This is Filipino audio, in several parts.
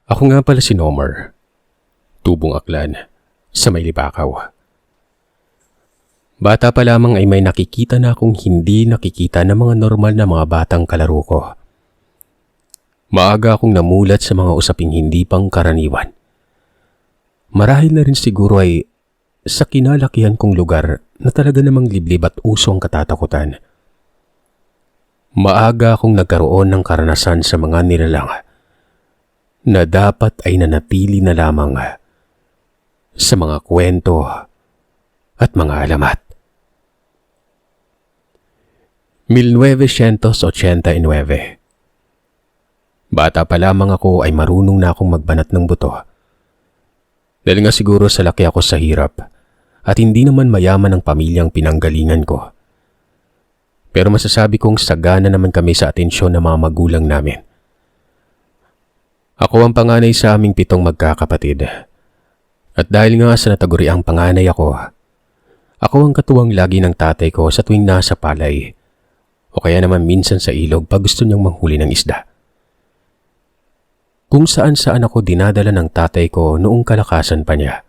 Ako nga pala si Nomar, tubong aklan sa may Libakaw. Bata pa lamang ay may nakikita na akong hindi nakikita ng mga normal na mga batang kalaro ko. Maaga akong namulat sa mga usaping hindi pang karaniwan. Marahil na rin siguro ay sa kinalakihan kong lugar na talaga namang liblib at uso ang katatakutan. Maaga akong nagkaroon ng karanasan sa mga nilalang na dapat ay nanatili na lamang sa mga kwento at mga alamat. 1989. Bata pa lamang ako ay marunong na akong magbanat ng buto. Dahil nga siguro sa laki ako sa hirap at hindi naman mayaman ang pamilyang pinanggalingan ko. Pero masasabi kong sagana naman kami sa atensyon ng mga magulang namin. Ako ang panganay sa aming 7 magkakapatid. At dahil nga sa nataguriang panganay ako ang katuwang lagi ng tatay ko sa tuwing nasa palay o kaya naman minsan sa ilog pag gusto niyang manghuli ng isda. Kung saan-saan ako dinadala ng tatay ko noong kalakasan pa niya.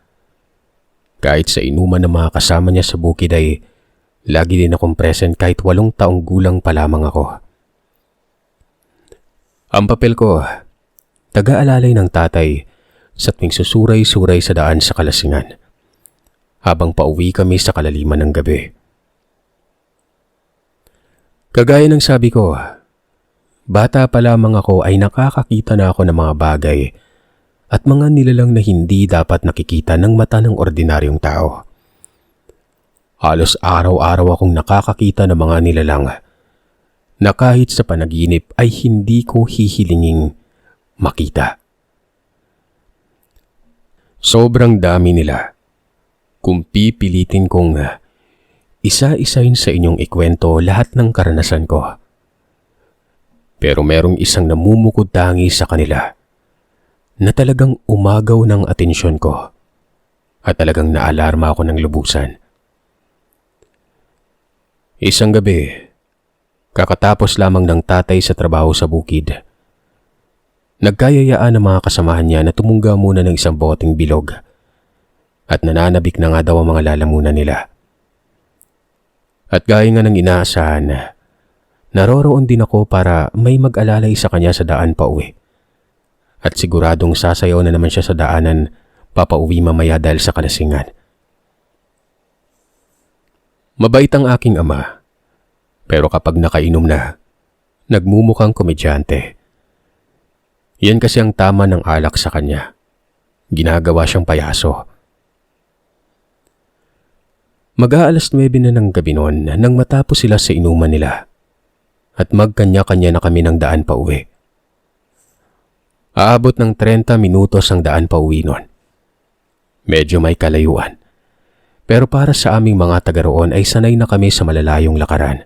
Kahit sa inuman ng mga kasama niya sa bukid ay lagi din akong present kahit 8 taong gulang pa lamang ako. Ang papel ko, taga-alalay ng tatay sa tuwing susuray-suray sa daan sa Kalasingan habang pauwi kami sa kalaliman ng gabi. Kagaya ng sabi ko, bata pa lamang ako ay nakakakita na ako ng mga bagay at mga nilalang na hindi dapat nakikita ng mata ng ordinaryong tao. Halos araw-araw akong nakakakita ng mga nilalang na kahit sa panaginip ay hindi ko hihilinging makita. Sobrang dami nila. Kung pipilitin kong isa-isahin sa inyong ikwento lahat ng karanasan ko. Pero merong isang namumukod tangi sa kanila na talagang umagaw ng atensyon ko at talagang naalarma ako ng lubusan. Isang gabi, kakatapos lamang ng tatay sa trabaho sa bukid. Nagkayayaan ng mga kasamahan niya na tumungga muna ng isang boteng bilog at nananabik na nga daw ang mga lalamunan nila. At gaya nga ng inaasahan, naroroon din ako para may mag-alalay sa kanya sa daan pa uwi. At siguradong sasayaw na naman siya sa daanan papauwi mamaya dahil sa Kalasingan. Mabait ang aking ama, pero kapag nakainom na, nagmumukhang komedyante. Yan kasi ang tama ng alak sa kanya. Ginagawa siyang payaso. Mag-aalas 9 na ng gabi noon nang matapos sila sa inuman nila at magkanya-kanya na kami ng daan pa uwi. Aabot ng 30 minutos ang daan pa uwi noon. Medyo may kalayuan. Pero para sa aming mga taga roon ay sanay na kami sa malalayong lakaran.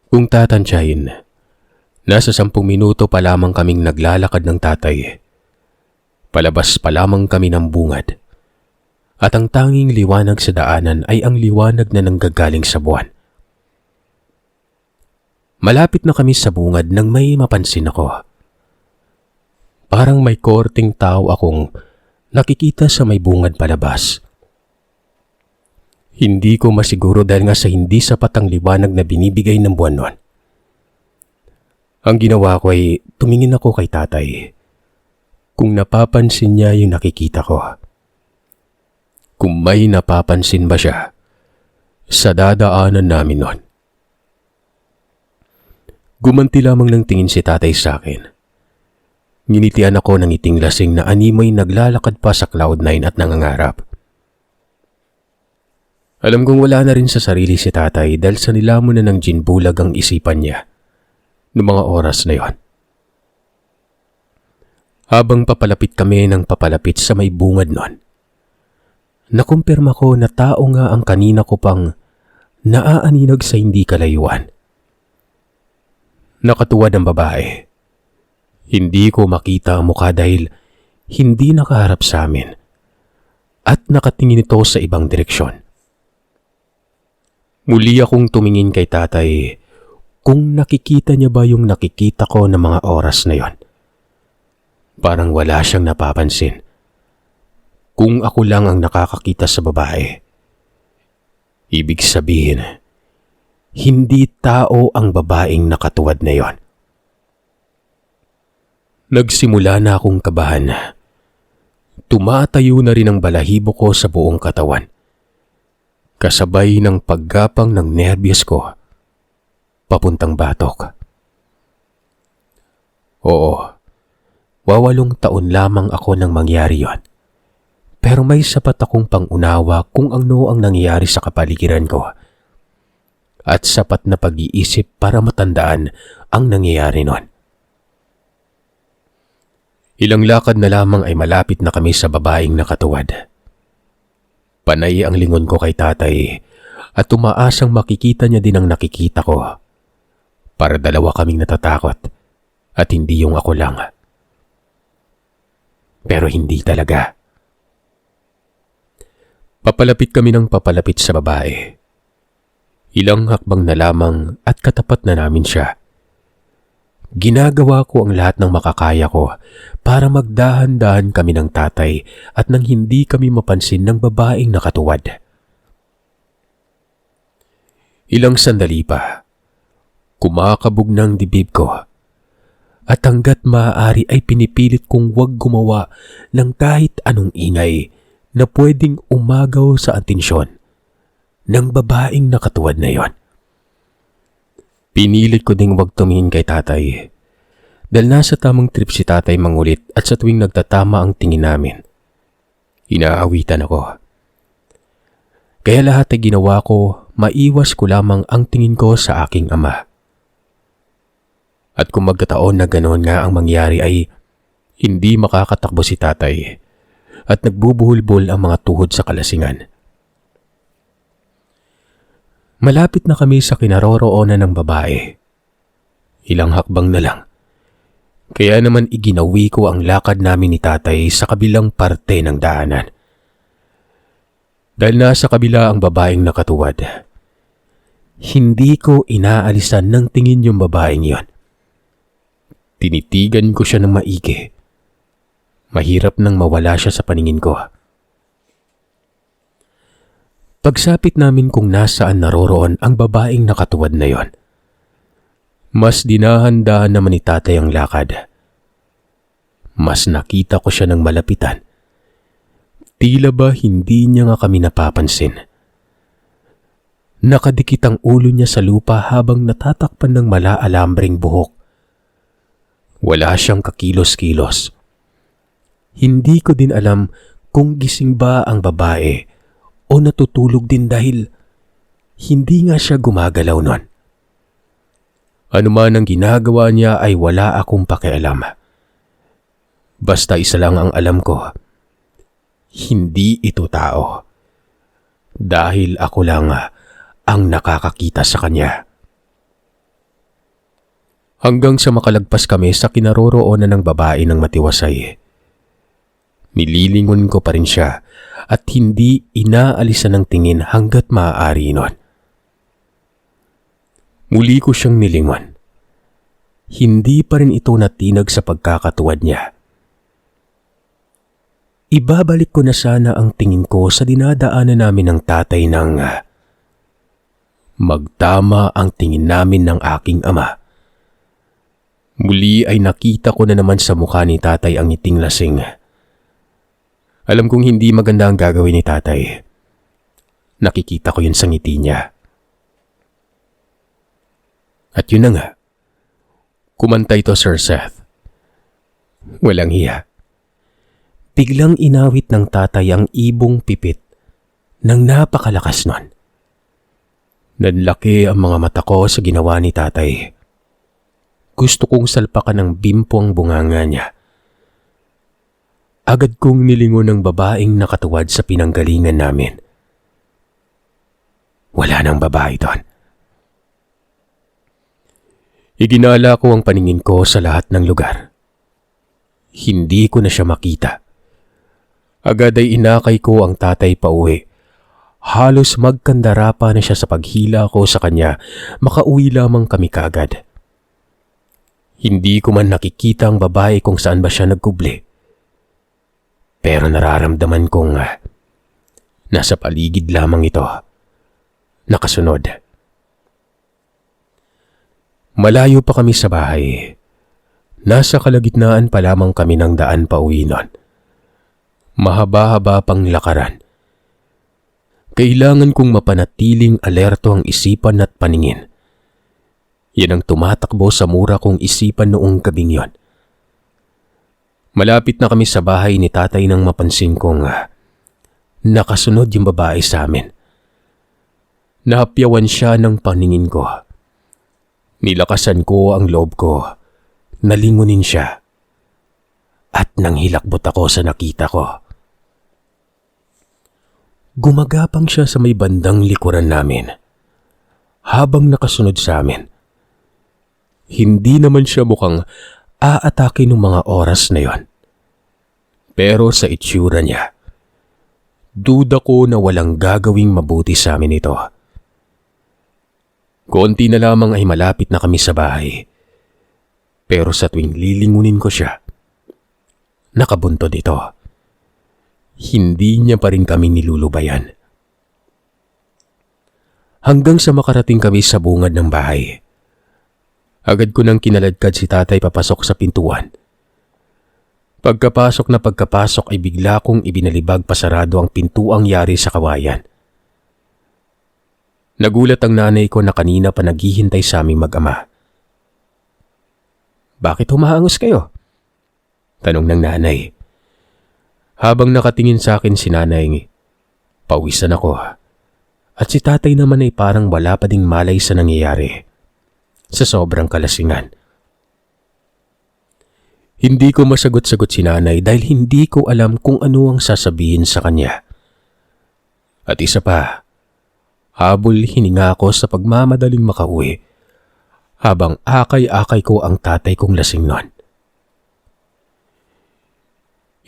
Kung tatantyahin, nasa 10 minuto pa lamang kaming naglalakad ng tatay. Palabas pa lamang kami ng bungad. At ang tanging liwanag sa daanan ay ang liwanag na nanggagaling sa buwan. Malapit na kami sa bungad nang may mapansin ako. Parang may korting tao akong nakikita sa may bungad palabas. Hindi ko masiguro dahil nga sa hindi sapat ang liwanag na binibigay ng buwan noon. Ang ginawa ko ay tumingin ako kay tatay. Kung napapansin niya yung nakikita ko. Kung may napapansin ba siya sa dadaanan namin noon. Gumanti lamang ng tingin si tatay sa akin. Nginitian ako ng iting lasing na animoy naglalakad pa sa Cloud9 at nangangarap. Alam kong wala na rin sa sarili si tatay dahil sa nilamon na ng ginbulag ang isipan niya noong mga oras na yon. Habang papalapit kami ng papalapit sa may bungad noon, nakumpirma ko na tao nga ang kanina ko pang naaaninag sa hindi kalayuan. Nakatuwad ang babae. Hindi ko makita ang mukha dahil hindi nakaharap sa amin at nakatingin ito sa ibang direksyon. Muli akong tumingin kay tatay kung nakikita niya ba yung nakikita ko ng mga oras na yon. Parang wala siyang napapansin. Kung ako lang ang nakakakita sa babae, ibig sabihin, hindi tao ang babaeng nakatuwad na yon. Nagsimula na akong kabahan. Tumatayo na rin ang balahibo ko sa buong katawan. Kasabay ng paggapang ng nerbiyos ko, papuntang batok. Oo, 8 taon lamang ako nang mangyari yon. Pero may sapat akong pangunawa kung ano ang nangyayari sa kapaligiran ko. At sapat na pag-iisip para matandaan ang nangyayari nun. Ilang lakad na lamang ay malapit na kami sa babaeng nakatuwad. Panay ang lingon ko kay tatay at tumaasang makikita niya din ang nakikita ko. Para dalawa kaming natatakot at hindi yung ako lang. Pero hindi talaga. Papalapit kami ng papalapit sa babae. Ilang hakbang na lamang at katapat na namin siya. Ginagawa ko ang lahat ng makakaya ko para magdahan-dahan kami ng tatay at nang hindi kami mapansin ng babaeng nakatuwad. Ilang sandali pa, kumakabog ng dibdib ko at hanggat maaari ay pinipilit kong huwag gumawa ng kahit anong ingay na pwedeng umagaw sa atensyon ng babaeng nakatuwad na yon. Pinilit ko ding huwag tumingin kay tatay dahil nasa tamang trip si tatay mangulit at sa tuwing nagtatama ang tingin namin, inaawitan ako. Kaya lahat ay ginawa ko, maiwas ko lamang ang tingin ko sa aking ama. At kung magkataon na ganoon nga ang mangyari ay hindi makakatakbo si tatay at nagbubuhol-bol ang mga tuhod sa kalasingan. Malapit na kami sa kinaroroonan ng babae. Ilang hakbang na lang. Kaya naman iginawi ko ang lakad namin ni tatay sa kabilang parte ng daanan. Dahil nasa kabila ang babaeng nakatuwad, hindi ko inaalisan ng tingin yung babaeng yon. Tinitigan ko siya ng maigi. Mahirap nang mawala siya sa paningin ko. Pagsapit namin kung nasaan naroroon ang babaeng nakatuwad na yon, mas dinahan-dahan naman ni tatay ang lakad. Mas nakita ko siya ng malapitan. Tila ba hindi niya nga kami napapansin. Nakadikit ang ulo niya sa lupa habang natatakpan ng malaalambreng buhok. Wala siyang kakilos-kilos. Hindi ko din alam kung gising ba ang babae o natutulog din dahil hindi nga siya gumagalaw nun. Ano man ang ginagawa niya ay wala akong pakialam. Basta isa lang ang alam ko, hindi ito tao. Dahil ako lang ang nakakakita sa kanya. Hanggang sa makalagpas kami sa kinaroroonan ng babae ng matiwasay. Nililingon ko pa rin siya at hindi inaalisan ng tingin hanggat maaari nun. Muli ko siyang nilingon. Hindi pa rin ito natinag sa pagkakatuwad niya. Ibabalik ko na sana ang tingin ko sa dinadaanan namin ng tatay nang magtama ang tingin namin ng aking ama. Muli ay nakita ko na naman sa mukha ni tatay ang ngiting lasing. Alam kong hindi maganda ang gagawin ni tatay. Nakikita ko yun sa ngiti niya. At yun na nga. Kumanta ito, Sir Seth. Walang hiya. Biglang inawit ng tatay ang ibong pipit nang napakalakas nun. Nanlaki ang mga mata ko sa ginawa ni tatay. Gusto kong salpakan ng bimpo ang bunganga niya. Agad kong nilingon ng babaeng nakatuwad sa pinanggalingan namin. Wala nang babae doon. Iginala ko ang paningin ko sa lahat ng lugar. Hindi ko na siya makita. Agad ay inakay ko ang tatay pauwi. Halos magkandara pa na siya sa paghila ko sa kanya, makauwi lamang kami kaagad. Hindi ko man nakikita ang babae kung saan ba siya nagkubli. Pero nararamdaman kong nasa paligid lamang ito. Nakasunod. Malayo pa kami sa bahay. Nasa kalagitnaan pa lamang kami ng daan pauwi nun. Mahaba-haba pang lakaran. Kailangan kong mapanatiling alerto ang isipan at paningin. Yan ang tumatakbo sa mura kong isipan noong gabing yon. Malapit na kami sa bahay ni tatay nang mapansin kong nakasunod yung babae sa amin. Nahapyawan siya ng paningin ko. Nilakasan ko ang loob ko. Nalingunin siya. At nang hilakbot ako sa nakita ko. Gumagapang siya sa may bandang likuran namin. Habang nakasunod sa amin. Hindi naman siya mukhang aatake ng mga oras na yon. Pero sa itsura niya, duda ko na walang gagawing mabuti sa amin ito. Konti na lamang ay malapit na kami sa bahay. Pero sa tuwing lilingunin ko siya, nakabuntod ito. Hindi niya pa rin kami nilulubayan. Hanggang sa makarating kami sa bungad ng bahay. Agad ko nang kinaladkad si tatay papasok sa pintuan. Pagkapasok ay bigla kong ibinalibag pasarado ang pintuang yari sa kawayan. Nagulat ang nanay ko na kanina pa naghihintay sa aming mag-ama. "Bakit humahangos kayo?" tanong ng nanay. Habang nakatingin sa akin si nanay, pawisan ako. At si tatay naman ay parang wala pa ding malay sa nangyayari. Sa sobrang kalasingan. Hindi ko masagot-sagot si nanay dahil hindi ko alam kung ano ang sasabihin sa kanya. At isa pa, habol hininga ako sa pagmamadaling makauwi habang akay-akay ko ang tatay kong lasing nun.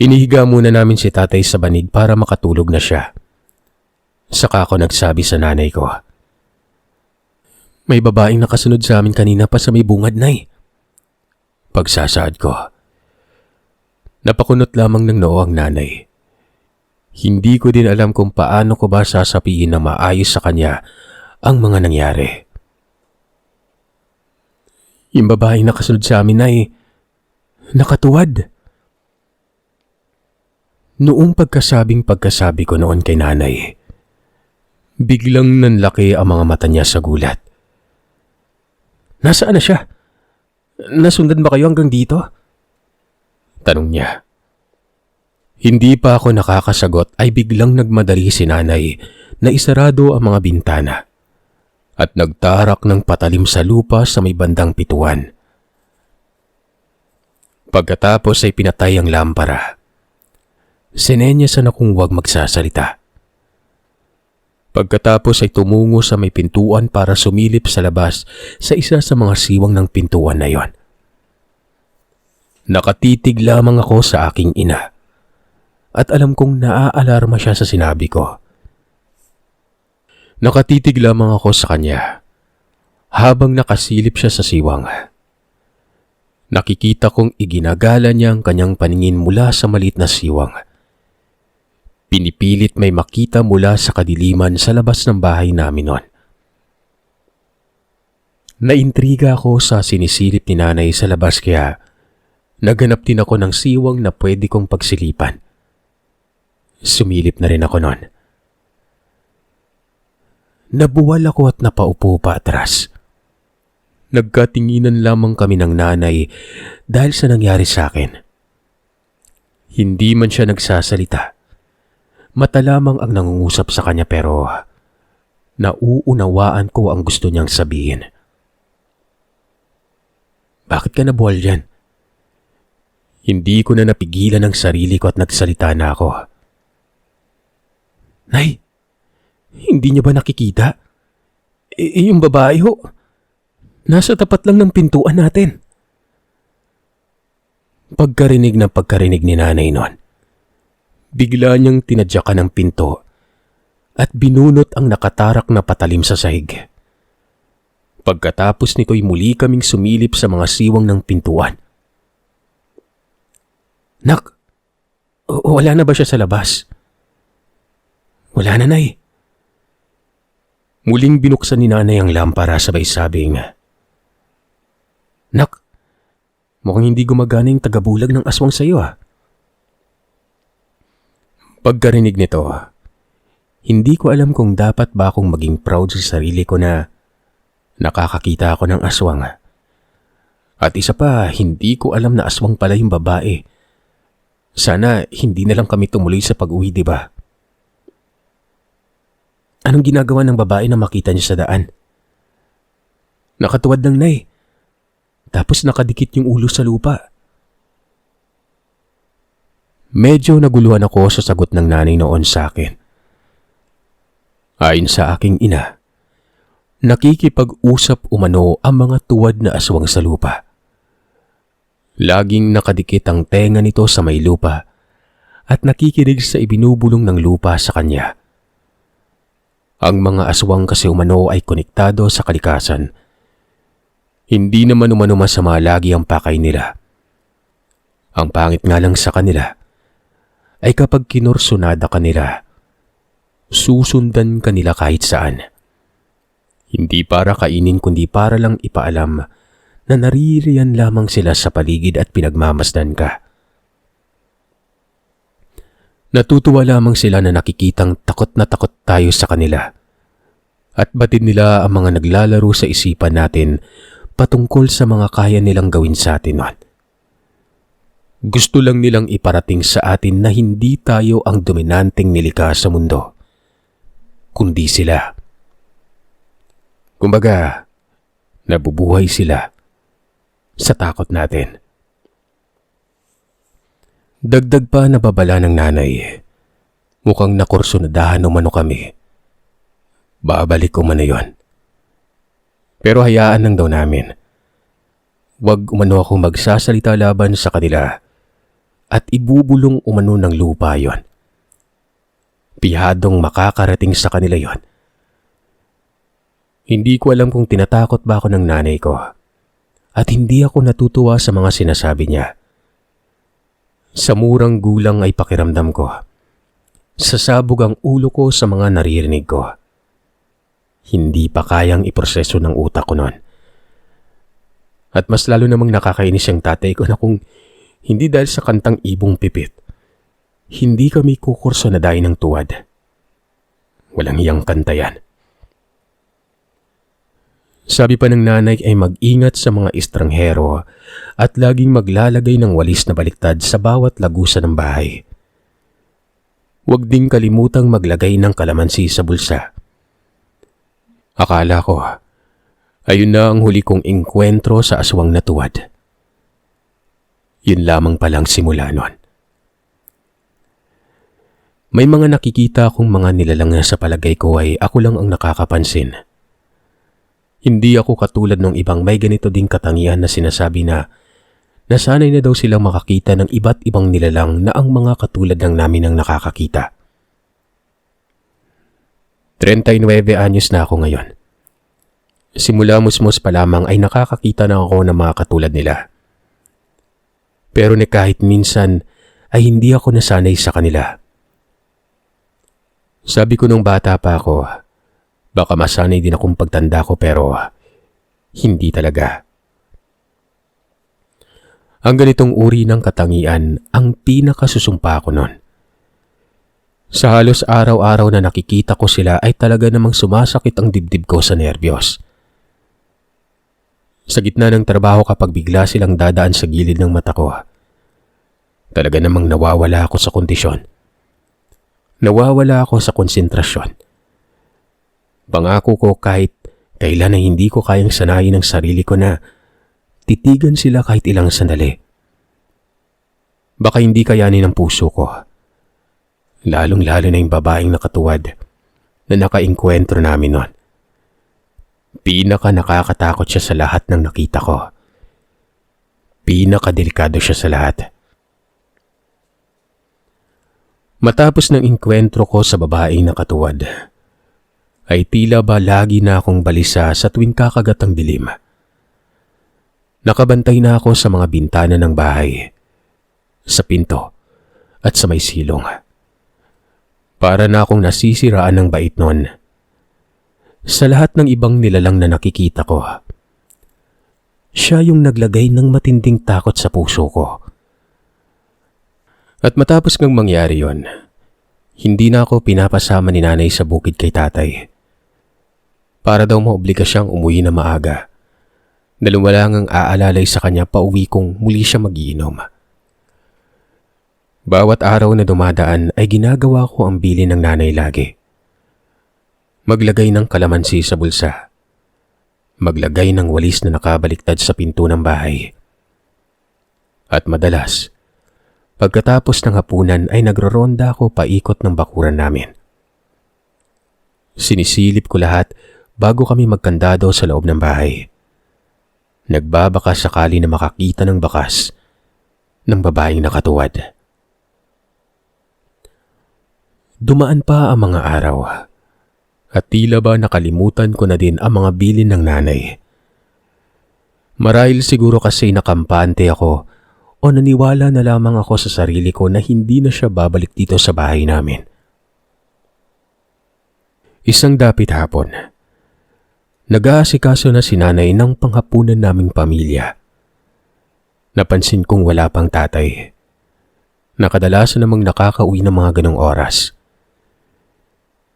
Inihiga muna namin si tatay sa banig para makatulog na siya. Saka ako nagsabi sa nanay ko, "May babaeng nakasunod sa amin kanina pa sa may bungad, Nay." Pagsasaad ko. Napakunot lamang ng noo ang nanay. Hindi ko din alam kung paano ko ba sasabihin na maayos sa kanya ang mga nangyari. "Yung babaeng nakasunod sa amin, Nay, nakatuwad." Noong pagkasabi ko noon kay nanay, biglang nanlaki ang mga mata niya sa gulat. "Nasaan na siya? Nasundan ba kayo hanggang dito?" tanong niya. Hindi pa ako nakakasagot ay biglang nagmadali si nanay na isarado ang mga bintana at nagtarak ng patalim sa lupa sa may bandang pituan. Pagkatapos ay pinatay ang lampara. Sinenyasan akong huwag magsasalita. Pagkatapos ay tumungo sa may pintuan para sumilip sa labas sa isa sa mga siwang ng pintuan na yon. Nakatitig lamang ako sa aking ina at alam kong naaalarma siya sa sinabi ko. Nakatitig lamang ako sa kanya habang nakasilip siya sa siwang. Nakikita kong iginagala niya ang kanyang paningin mula sa maliit na siwang. Pinipilit may makita mula sa kadiliman sa labas ng bahay namin noon. Naintriga ako sa sinisilip ni nanay sa labas kaya naghanap din ako ng siwang na pwede kong pagsilipan. Sumilip na rin ako noon. Nabuwal ako at napaupo pa atras. Nagkatinginan lamang kami ng nanay dahil sa nangyari sa akin. Hindi man siya nagsasalita. Mata lamang ang nangungusap sa kanya pero nauunawaan ko ang gusto niyang sabihin. "Bakit ka nabuwal dyan?" Hindi ko na napigilan ang sarili ko at nagsalita na ako. "Nay, hindi niyo ba nakikita? Yung babae ho, nasa tapat lang ng pintuan natin." Pagkarinig ni nanay noon, bigla niyang tinadyakan ang pinto at binunot ang nakatarak na patalim sa sahig. Pagkatapos nito'y muli kaming sumilip sa mga siwang ng pintuan. Nak, wala na ba siya sa labas? Wala na, Nay. Muling binuksan ni Nanay ang lampara sabay sabing, Nak, mukhang hindi gumagana yung tagabulag ng aswang sa iyo Pagkarinig nito, hindi ko alam kung dapat ba akong maging proud sa sarili ko na nakakakita ako ng aswang. At isa pa, hindi ko alam na aswang pala yung babae. Sana hindi na lang kami tumuloy sa pag-uwi, di ba? Anong ginagawa ng babae na makita niya sa daan? Nakatuwad ng Nay. Tapos nakadikit yung ulo sa lupa. Medyo naguluhan ako sa sagot ng nanay noon sa akin. Ayon sa aking ina, nakikipag-usap umano ang mga tuwad na aswang sa lupa. Laging nakadikit ang tenga nito sa may lupa at nakikinig sa ibinubulong ng lupa sa kanya. Ang mga aswang kasi umano ay konektado sa kalikasan. Hindi naman umano masama lagi ang pakay nila. Ang pangit nga lang sa kanila ay kapag kinorsunada ka nila, susundan ka nila kahit saan. Hindi para kainin kundi para lang ipaalam na naririyan lamang sila sa paligid at pinagmamasdan ka. Natutuwa lamang sila na nakikitang takot na takot tayo sa kanila. At batid nila ang mga naglalaro sa isipan natin patungkol sa mga kaya nilang gawin sa atin noon. Gusto lang nilang iparating sa atin na hindi tayo ang dominanteng nilikha sa mundo, kundi sila. Kumbaga, nabubuhay sila sa takot natin. Dagdag pa nababala ng nanay, mukhang nakursunadahan umano kami. Babalik umano yon. Pero hayaan lang daw namin. Huwag umano akong magsasalita laban sa kanila at ibubulong umano ng lupa yon. Pihadong makakarating sa kanila yon. Hindi ko alam kung tinatakot ba ako ng nanay ko at hindi ako natutuwa sa mga sinasabi niya. Sa murang gulang ay pakiramdam ko. Sasabog ang ulo ko sa mga naririnig ko. Hindi pa kayang iproseso ng utak ko noon. At mas lalo namang nakakainis ang tatay ko na kung hindi dahil sa kantang Ibong Pipit, hindi kami kukurso na dahil ng tuwad. Walang iyang kanta yan. Sabi pa ng nanay ay mag-ingat sa mga estranghero at laging maglalagay ng walis na baliktad sa bawat lagusan ng bahay. Huwag ding kalimutang maglagay ng kalamansi sa bulsa. Akala ko, ayun na ang huli kong engkwentro sa aswang na tuwad. Yun lamang palang simula nun. May mga nakikita akong mga nilalang na sa palagay ko ay ako lang ang nakakapansin. Hindi ako katulad ng ibang may ganito ding katangian na sinasabi na nasanay na daw silang makakita ng iba't ibang nilalang na ang mga katulad ng namin ang nakakakita. 39 anyos na ako ngayon. Simula musmos pa lamang ay nakakakita na ako ng mga katulad nila. Pero ni kahit minsan ay hindi ako nasanay sa kanila. Sabi ko nung bata pa ako, baka masanay din akong pagtanda ko pero hindi talaga. Ang ganitong uri ng katangian ang pinakasusumpa ko noon. Sa halos araw-araw na nakikita ko sila ay talaga namang sumasakit ang dibdib ko sa nerbiyos. Sa gitna ng trabaho kapag bigla silang dadaan sa gilid ng mata ko, talaga namang nawawala ako sa kondisyon. Nawawala ako sa konsentrasyon. Pangako ko kahit kailan na hindi ko kayang sanayin ang sarili ko na titigan sila kahit ilang sandali. Baka hindi kayanin ng puso ko. Lalong-lalo na yung babaeng nakatuwad na nakaengkwentro namin noon. Pinaka nakakatakot siya sa lahat ng nakita ko. Pinakadelikado siya sa lahat. Matapos ng engkwentro ko sa babaeng nakatuwad, ay tila ba lagi na akong balisa sa tuwing kakagat ang dilim. Nakabantay na ako sa mga bintana ng bahay, sa pinto at sa may silong. Para na akong nasisiraan ng bait nun. Sa lahat ng ibang nilalang na nakikita ko, siya yung naglagay ng matinding takot sa puso ko. At matapos ngang mangyari yon, hindi na ako pinapasama ni nanay sa bukid kay tatay. Para daw maobliga siyang umuwi na maaga, dahil wala ngang aalalay sa kanya pauwi kung muli siya magiinom. Bawat araw na dumadaan ay ginagawa ko ang bilin ng nanay lagi. Maglagay ng kalamansi sa bulsa. Maglagay ng walis na nakabaliktad sa pinto ng bahay. At madalas, pagkatapos ng hapunan ay nagroronda ako paikot ng bakuran namin. Sinisilip ko lahat bago kami magkandado sa loob ng bahay. Nagbabaka sakali na makakita ng bakas ng babaeng nakatuwad. Dumaan pa ang mga araw at tila ba nakalimutan ko na din ang mga bilin ng nanay. Marahil siguro kasi nakampante ako o naniwala na lamang ako sa sarili ko na hindi na siya babalik dito sa bahay namin. Isang dapit hapon, nag-aasikaso na si nanay ng panghapunan naming pamilya. Napansin kong wala pang tatay. Nakadalasan namang nakakauwi ng mga ganong oras.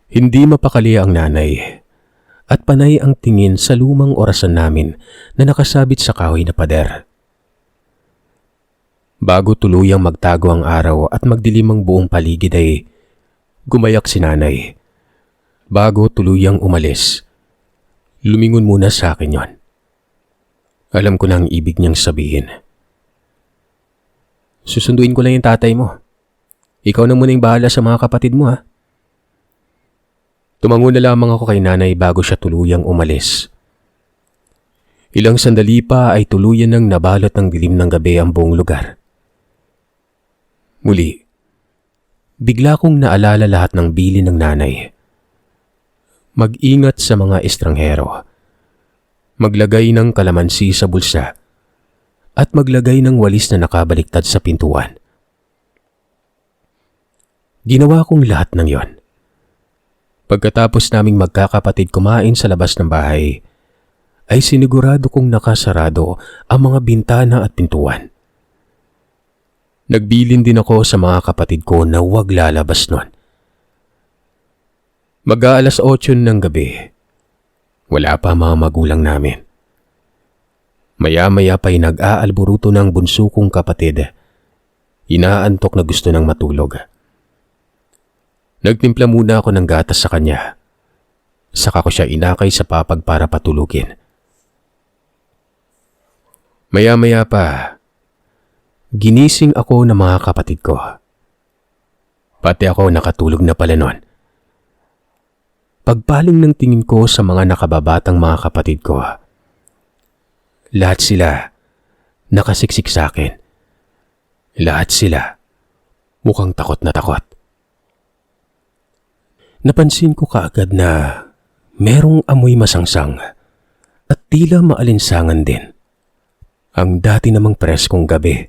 Hindi mapakali ang nanay at panay ang tingin sa lumang orasan namin na nakasabit sa kahoy na pader. Bago tuluyang magtago ang araw at magdilim ang buong paligid ay gumayak si nanay. Bago tuluyang umalis, lumingon muna sa akin yon. Alam ko na ang ibig niyang sabihin. Susunduin ko lang yung tatay mo. Ikaw na muna yung bahala sa mga kapatid mo, ha? Tumango na lamang ako kay nanay bago siya tuluyang umalis. Ilang sandali pa ay tuluyan nang nabalot ng dilim ng gabi ang buong lugar. Muli, bigla kong naalala lahat ng bilin ng nanay. Mag-ingat sa mga estranghero. Maglagay ng kalamansi sa bulsa at maglagay ng walis na nakabaliktad sa pintuan. Ginawa kong lahat ng yon. Pagkatapos naming magkakapatid kumain sa labas ng bahay, ay sinigurado kong nakasarado ang mga bintana at pintuan. Nagbilin din ako sa mga kapatid ko na huwag lalabas nun. Mag-aalas 8 ng gabi. Wala pa mga magulang namin. Maya-maya pa'y nag-aalburuto ng bunso kong kapatid. Inaantok na gusto ng matulog. Nagtimpla muna ako ng gatas sa kanya. Saka ko siya inakay sa papag para patulugin. Maya-maya pa, ginising ako ng mga kapatid ko. Pati ako nakatulog na pala nun. Pagpaling ng tingin ko sa mga nakababatang mga kapatid ko, lahat sila nakasiksik sa akin. Lahat sila mukhang takot na takot. Napansin ko kaagad na merong amoy masangsang at tila maalinsangan din. Ang dati namang preskong gabi.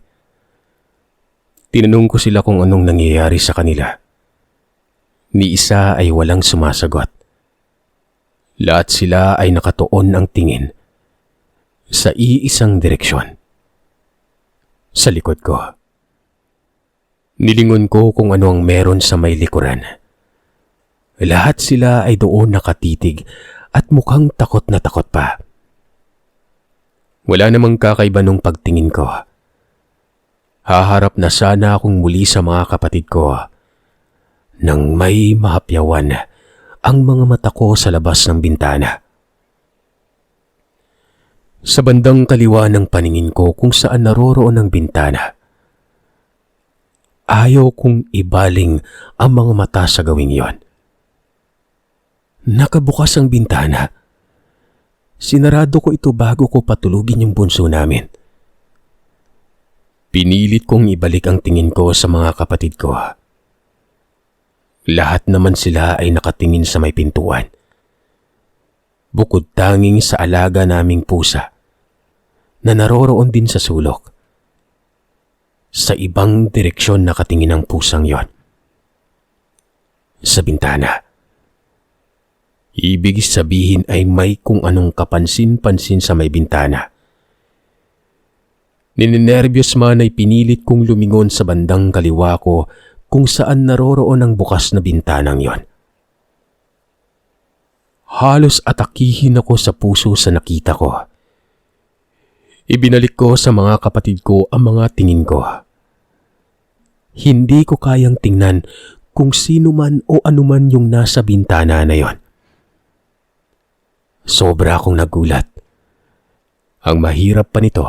Tinanong ko sila kung anong nangyayari sa kanila. Ni isa ay walang sumasagot. Lahat sila ay nakatuon ang tingin sa iisang direksyon. Sa likod ko. Nilingon ko kung ano ang meron sa may likuran. Lahat sila ay doon nakatitig at mukhang takot na takot pa. Wala namang kakaiba nung pagtingin ko. Haharap na sana akong muli sa mga kapatid ko nang may mahapyawan ang mga mata ko sa labas ng bintana. Sa bandang kaliwa ng paningin ko kung saan naroroon ang bintana, ayaw kong ibaling ang mga mata sa gawing yon. Nakabukas ang bintana. Sinarado ko ito bago ko patulugin yung bunso namin. Pinilit kong ibalik ang tingin ko sa mga kapatid ko. Lahat naman sila ay nakatingin sa may pintuan. bukod tanging sa alaga naming pusa na naroroon din sa sulok. Sa ibang direksyon nakatingin ang pusang yon. Sa bintana. Ibig sabihin ay may kung anong kapansin-pansin sa may bintana. Ninenervyos man ay pinilit kong lumingon sa bandang kaliwa ko kung saan naroroon ang bukas na bintanang yon. Halos atakihin ako sa puso sa nakita ko. Ibinalik ko sa mga kapatid ko ang mga tingin ko. Hindi ko kayang tingnan kung sino man o anuman yung nasa bintana na yon. Sobra akong nagulat. Ang mahirap pa nito,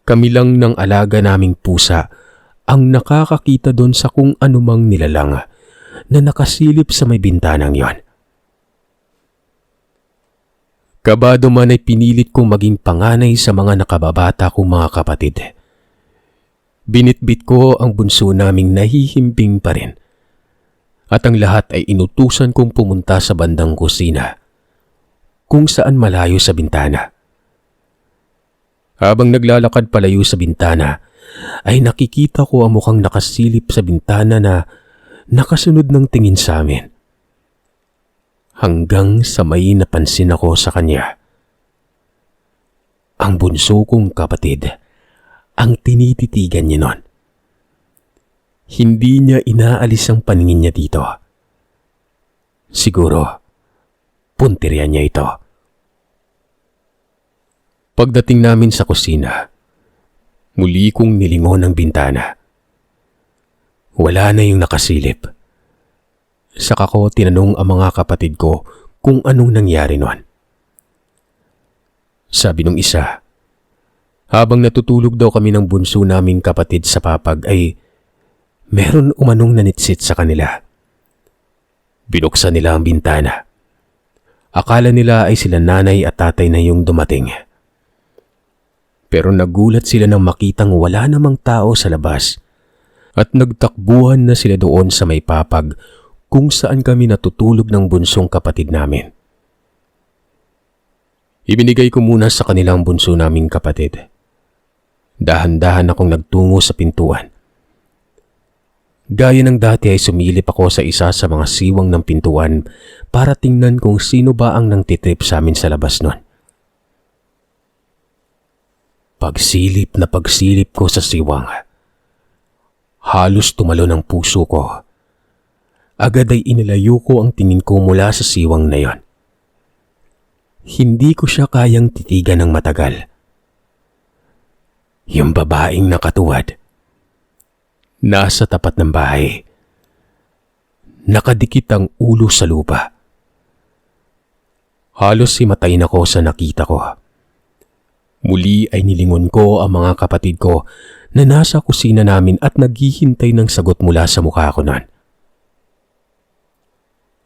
kami lang ng alaga naming pusa ang nakakakita doon sa kung anumang nilalang na nakasilip sa may bintanang yon. Kabado man ay pinilit kong maging panganay sa mga nakababata kong mga kapatid. Binitbit ko ang bunso naming nahihimbing pa rin. At ang lahat ay inutusan kong pumunta sa bandang kusina, kung saan malayo sa bintana. Habang naglalakad palayo sa bintana, ay nakikita ko ang mukhang nakasilip sa bintana na nakasunod ng tingin sa amin. Hanggang sa may napansin ako sa kanya. Ang bunso kong kapatid, ang tinititigan niya nun. Hindi niya inaalis ang paningin niya dito. Siguro, punteriya niya ito. Pagdating namin sa kusina, muli kong nilingon ang bintana. Wala na yung nakasilip. Saka ko tinanong ang mga kapatid ko kung anong nangyari noon. Sabi nung isa, habang natutulog daw kami ng bunso naming kapatid sa papag ay meron umanong nanitsit sa kanila. Binuksan nila ang bintana. Akala nila ay sila nanay at tatay na yung dumating. Pero nagulat sila nang makitang wala namang tao sa labas at nagtakbuhan na sila doon sa may papag kung saan kami natutulog ng bunsong kapatid namin. Ibinigay ko muna sa kanilang bunso naming kapatid. Dahan-dahan akong nagtungo sa pintuan. Gaya ng dati ay sumilip ako sa isa sa mga siwang ng pintuan para tingnan kung sino ba ang nangtitrip sa amin sa labas nun. Pagsilip na pagsilip ko sa siwang, halos tumalo ng puso ko. Agad ay inilayo ko ang tingin ko mula sa siwang na yon. Hindi ko siya kayang titigan ng matagal. Yung babaeng nakatuwad, nasa tapat ng bahay. Nakadikit ang ulo sa lupa. Halos himatayin ako sa nakita ko. Muli ay nilingon ko ang mga kapatid ko na nasa kusina namin at naghihintay ng sagot mula sa mukha ko noon.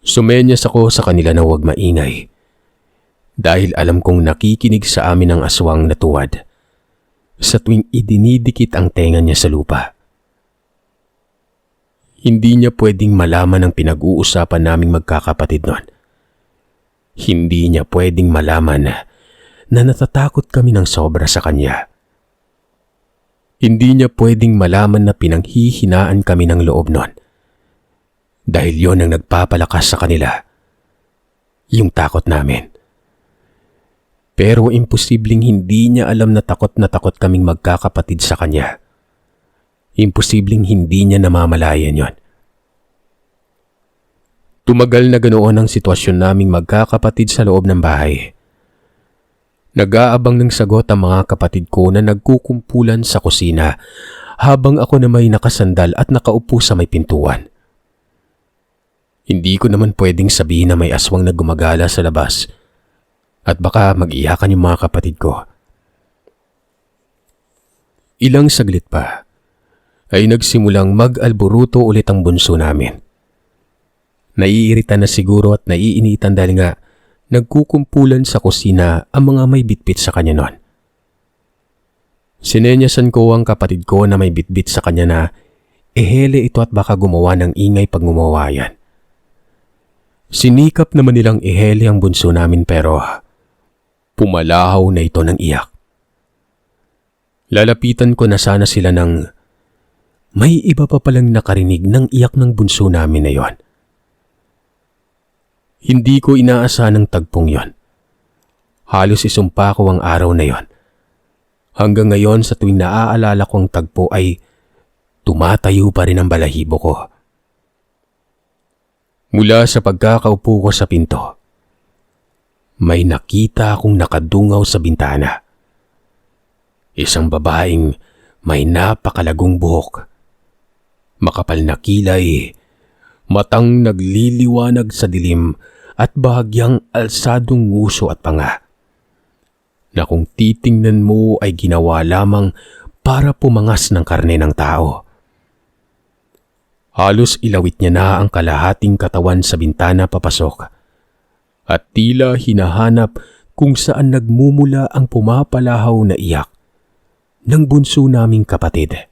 Sumenyas ako sa kanila na huwag maingay dahil alam kong nakikinig sa amin ang aswang na tuwad sa tuwing idinidikit ang tenga niya sa lupa. Hindi niya pwedeng malaman ang pinag-uusapan naming magkakapatid noon. Hindi niya pwedeng malaman na natatakot kami ng sobra sa kanya. Hindi niya pwedeng malaman na pinanghihinaan kami ng loob noon. Dahil yon ang nagpapalakas sa kanila. Yung takot namin. Pero imposibleng hindi niya alam na takot kaming magkakapatid sa kanya. Imposibleng hindi niya namamalayan yon. Tumagal na ganoon ang sitwasyon naming magkakapatid sa loob ng bahay. Nag-aabang ng sagot ang mga kapatid ko na nagkukumpulan sa kusina habang ako na may nakasandal at nakaupo sa may pintuan. Hindi ko naman pwedeng sabihin na may aswang na gumagala sa labas at baka mag-iyakan yung mga kapatid ko. Ilang saglit pa ay nagsimulang mag-alburuto ulit ang bunso namin. Naiirita na siguro at naiinitan dahil nga nagkukumpulan sa kusina ang mga may bitbit sa kanya noon. Sinenyasan ko ang kapatid ko na may bitbit sa kanya na ehele ito at baka gumawa ng ingay pag gumawa yan. Sinikap naman nilang ihele ang bunso namin pero pumalahaw na ito ng iyak. Lalapitan ko na sana sila nang may iba pa palang nakarinig ng iyak ng bunso namin na yon. Hindi ko inaasahan ang tagpong yon. Halos isumpa ko ang araw na yon. Hanggang ngayon sa tuwing naaalala ko ang tagpo ay tumatayo pa rin ang balahibo ko. Mula sa pagkakaupo ko sa pinto, may nakita akong nakadungaw sa bintana. Isang babaeng may napakalagong buhok, makapal na kilay, matang nagliliwanag sa dilim at bahagyang alsadong nguso at panga, na kung titingnan mo ay ginawa lamang para pumangas ng karne ng tao. Halos ilawit niya na ang kalahating katawan sa bintana papasok at tila hinahanap kung saan nagmumula ang pumapalahaw na iyak ng bunso naming kapatid.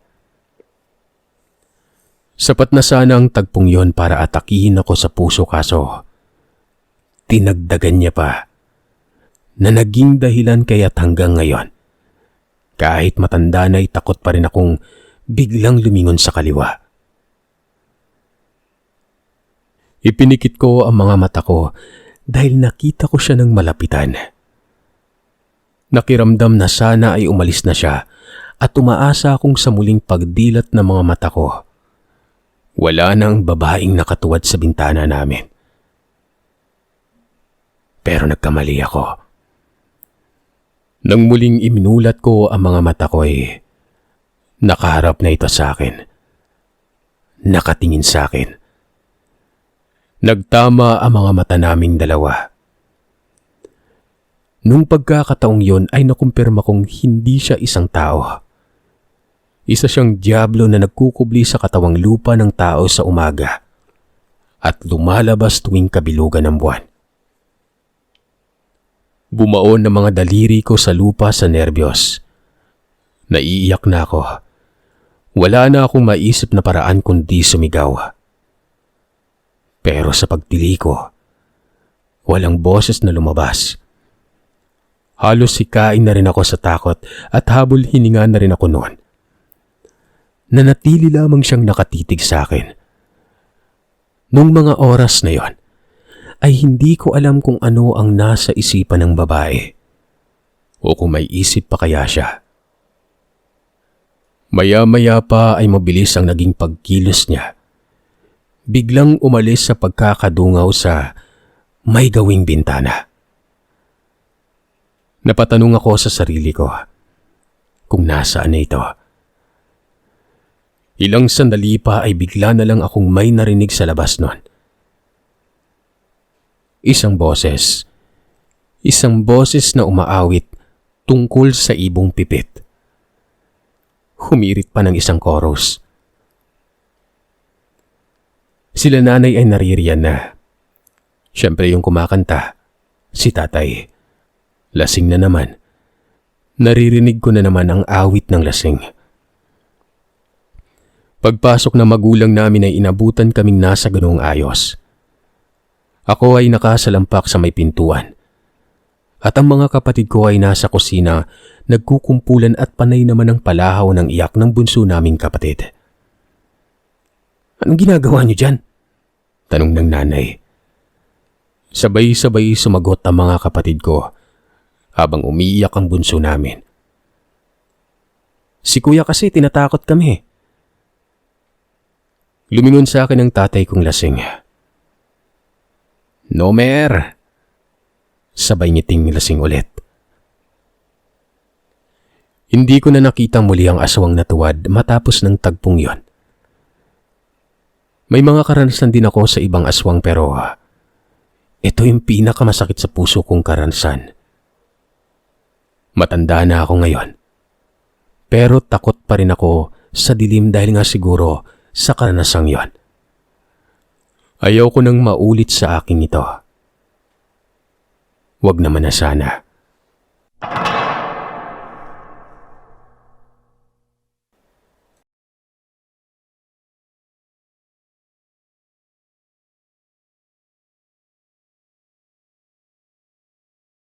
Sapat na sana ang tagpong yon para atakihin ako sa puso kaso tinagdagan niya pa na naging dahilan kaya't hanggang ngayon kahit matanda na'y takot pa rin akong biglang lumingon sa kaliwa. Ipinikit ko ang mga mata ko dahil nakita ko siya ng malapitan. Nakiramdam na sana ay umalis na siya at umaasa akong sa muling pagdilat ng mga mata ko. Wala nang babaeng nakatuwad sa bintana namin. Pero nagkamali ako. Nang muling iminulat ko ang mga mata ko ay nakaharap na ito sa akin. Nakatingin sa akin. Nagtama ang mga mata naming dalawa. Nung pagkakataong yon ay nakumpirma kong hindi siya isang tao. Isa siyang diablo na nagkukubli sa katawang lupa ng tao sa umaga at lumalabas tuwing kabilugan ng buwan. Bumaon ang mga daliri ko sa lupa sa nerbiyos. Naiiyak na ako. Wala na akong maisip na paraan kundi sumigaw. Pero sa pagtili ko, walang boses na lumabas. Halos sikain na rin ako sa takot at habol hininga na rin ako noon. Nanatili lamang siyang nakatitig sa akin. Nung mga oras na yon, ay hindi ko alam kung ano ang nasa isipan ng babae o kung may isip pa kaya siya. Maya-maya pa ay mabilis ang naging pagkilos niya. Biglang umalis sa pagkakadungaw sa may gawing bintana. Napatanong ako sa sarili ko kung nasaan na ito. Ilang sandali pa ay bigla na lang akong may narinig sa labas nun. Isang boses na umaawit tungkol sa ibong pipit. Humirit pa ng isang chorus. Sila nanay ay naririyan na. Siyempre yung kumakanta, si tatay. Lasing na naman. Naririnig ko na naman ang awit ng lasing. Pagpasok ng magulang namin ay inabutan kaming nasa ganoong ayos. Ako ay nakasalampak sa may pintuan. At ang mga kapatid ko ay nasa kusina, nagkukumpulan at panay naman ang palahaw ng iyak ng bunso naming kapatid. Anong ginagawa niyo dyan? Tanong ng nanay. Sabay-sabay sumagot ang mga kapatid ko habang umiiyak ang bunso namin. Si kuya kasi tinatakot kami. Lumingon sa akin ang tatay kong lasing. Nomer! Sabay ngiting lasing ulit. Hindi ko na nakita muli ang aswang na tuwad matapos ng tagpong yon. May mga karanasan din ako sa ibang aswang pero ito yung pinakamasakit sa puso kong karanasan. Matanda na ako ngayon. Pero takot pa rin ako sa dilim dahil nga siguro sa karanasang yon. Ayaw ko nang maulit sa akin ito. Wag naman na sana.